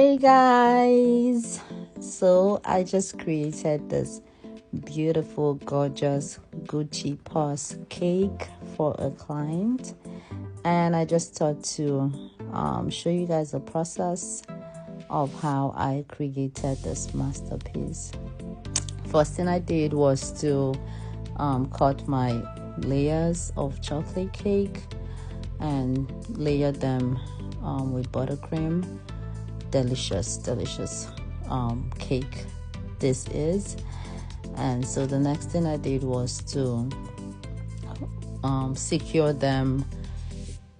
Hey guys, so I just created this beautiful, gorgeous Gucci purse cake for a client, and I just thought to show you guys the process of how I created this masterpiece. First thing I did was to cut my layers of chocolate cake and layer them with buttercream. Delicious cake this is. And so the next thing I did was to secure them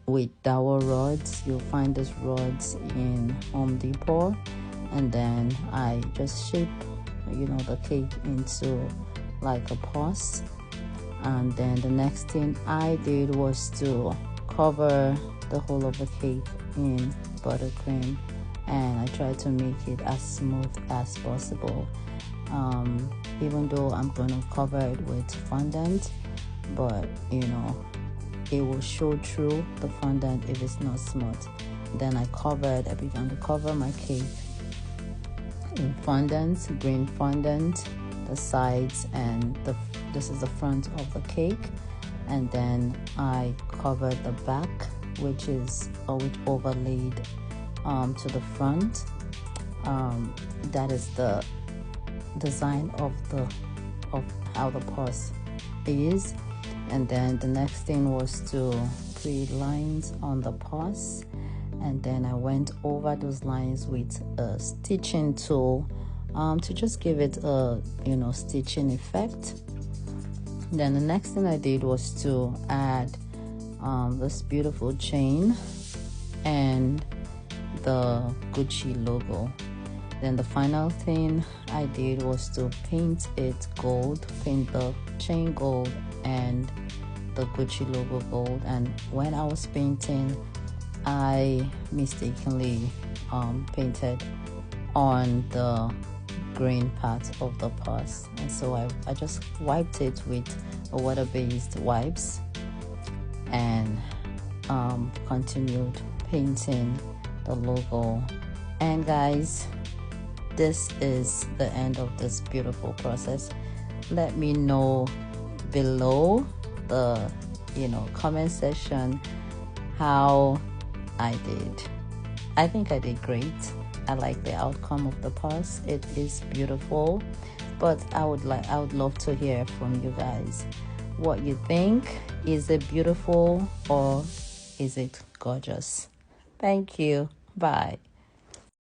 with dowel rods. You'll find these rods in Home Depot, and then I just shape the cake into like a purse. And then the next thing I did was to cover the whole of the cake in buttercream, and I try to make it as smooth as possible. Even though I'm going to cover it with fondant, but it will show through the fondant if it's not smooth. Then I began to cover my cake in fondant, green fondant, the sides, and this is the front of the cake. And then I covered the back, which overlaid to the front. That is the design of how the purse is. And then the next thing was to create lines on the purse, and then I went over those lines with a stitching tool to just give it a stitching effect. Then the next thing I did was to add this beautiful chain and the Gucci logo. Then the final thing I did was to paint it gold, paint the chain gold and the Gucci logo gold. And when I was painting, I mistakenly painted on the green part of the purse, and so I just wiped it with a water-based wipes and continued painting the logo. And guys, this is the end of this beautiful process. Let me know below the comment section how I did. I think I did great. I like the outcome of the purse. It is beautiful, but I would love to hear from you guys what you think. Is it beautiful or is it gorgeous? Thank you. Bye.